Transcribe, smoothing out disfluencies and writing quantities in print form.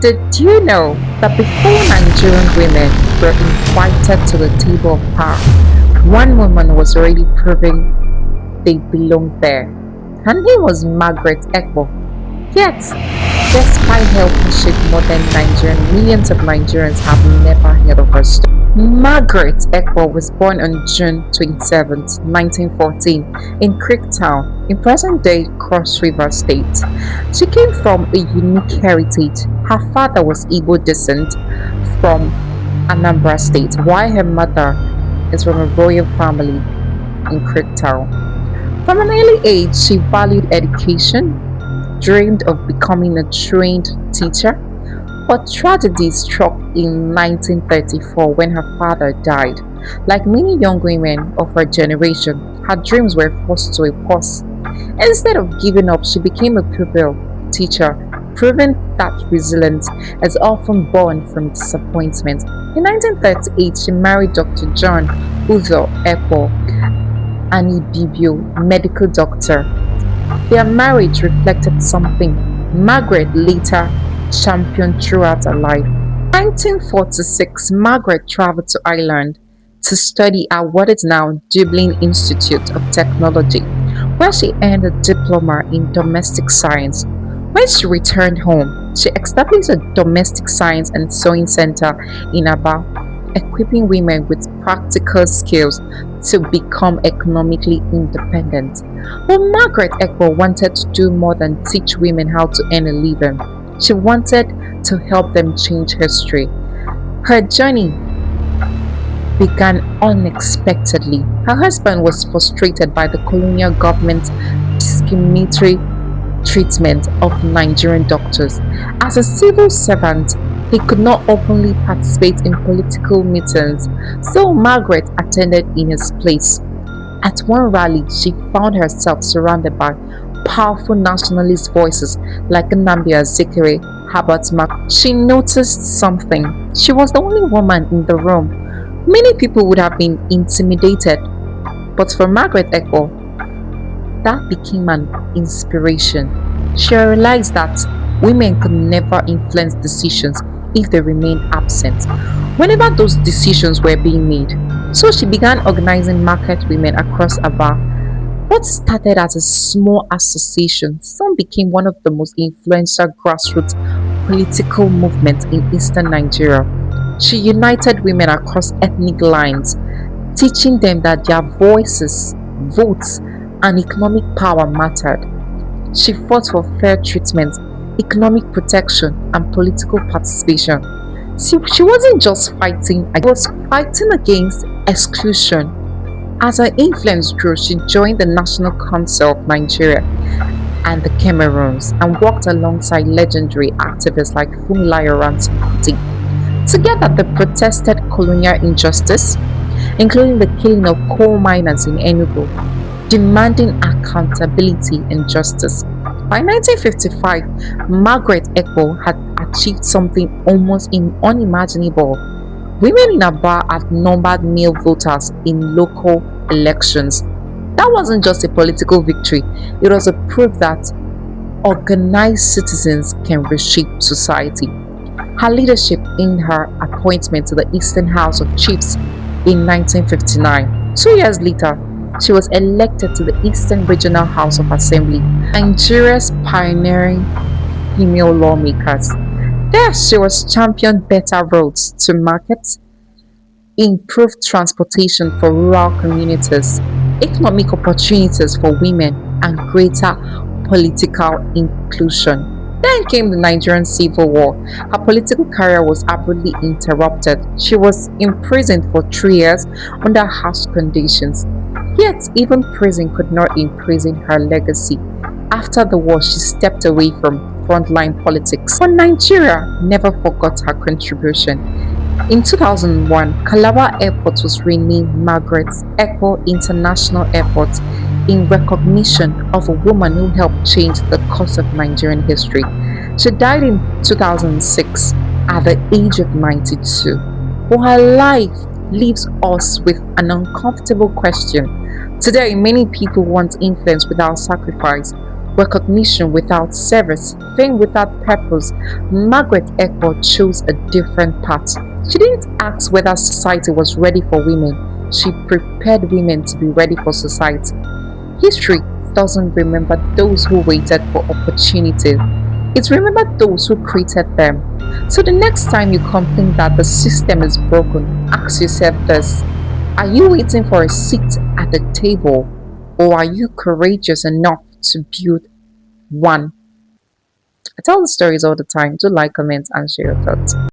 Did you know that before Nigerian women were invited to the table of power, one woman was already proving they belonged there? Her name was Margaret Ekpo. Yet, despite helping shape modern Nigerian, millions of Nigerians have never heard of her story. Margaret Ekpo was born on June 27, 1914, in Creektown, in present-day Cross River State. She came from a unique heritage. Her father was Igbo descent from Anambra State, while her mother is from a royal family in Creektown. From an early age, she valued education, dreamed of becoming a trained teacher, but tragedy struck in 1934 when her father died. Like many young women of her generation, her dreams were forced to a pause. Instead of giving up, she became a pupil teacher, proving that resilience is often born from disappointment. In 1938, she married Dr. John Uzo Ekpo, an Ibibio medical doctor. Their marriage reflected something Margaret later championed throughout her life. In 1946, Margaret traveled to Ireland to study at what is now Dublin Institute of Technology, where she earned a diploma in domestic science. When she returned home, she established a domestic science and sewing center in Aba, equipping women with practical skills to become economically independent. But Margaret Ekpo wanted to do more than teach women how to earn a living. She wanted to help them change history. Her journey began unexpectedly. Her husband was frustrated by the colonial government's discriminatory treatment of Nigerian doctors. As a civil servant, he could not openly participate in political meetings, so Margaret attended in his place. At one rally, she found herself surrounded by powerful nationalist voices like Nnamdi Azikiwe, Herbert Mark. She noticed something. She was the only woman in the room. Many people would have been intimidated, but for Margaret Ekpo, that became an inspiration. She realized that women could never influence decisions if they remained absent whenever those decisions were being made. So she began organizing market women across Aba. What started as a small association soon became one of the most influential grassroots political movements in eastern Nigeria. She united women across ethnic lines, teaching them that their voices, votes, and economic power mattered. She fought for fair treatment, economic protection, and political participation. She wasn't just fighting, she was fighting against exclusion. As her influence grew, she joined the National Council of Nigeria and the Cameroons and worked alongside legendary activists like Funmilayo Ransome-Kuti. Together, they protested colonial injustice, including the killing of coal miners in Enugu, demanding accountability and justice. By 1955, Margaret Ekpo had achieved something almost unimaginable. Women in Aba outnumbered male voters in local elections. That wasn't just a political victory, it was a proof that organized citizens can reshape society. Her leadership in her appointment to the Eastern House of Chiefs in 1959. 2 years later, she was elected to the Eastern Regional House of Assembly, Nigeria's pioneering female lawmakers. There, she was championed better roads to markets, improved transportation for rural communities, economic opportunities for women, and greater political inclusion. Then came the Nigerian Civil War. Her political career was abruptly interrupted. She was imprisoned for 3 years under harsh conditions. Yet, even prison could not imprison her legacy. After the war, she stepped away from frontline politics. But Nigeria never forgot her contribution. In 2001, Calabar Airport was renamed Margaret Ekpo International Airport in recognition of a woman who helped change the course of Nigerian history. She died in 2006 at the age of 92. But her life leaves us with an uncomfortable question. Today, many people want influence without sacrifice. recognition without service, fame without purpose. Margaret Ekpo chose a different path. She didn't ask whether society was ready for women. She prepared women to be ready for society. History doesn't remember those who waited for opportunities. It remembers those who created them. So the next time you complain that the system is broken, ask yourself this: are you waiting for a seat at the table, or are you courageous enough to build one? I tell the stories all the time. Do like, comment, and share your thoughts.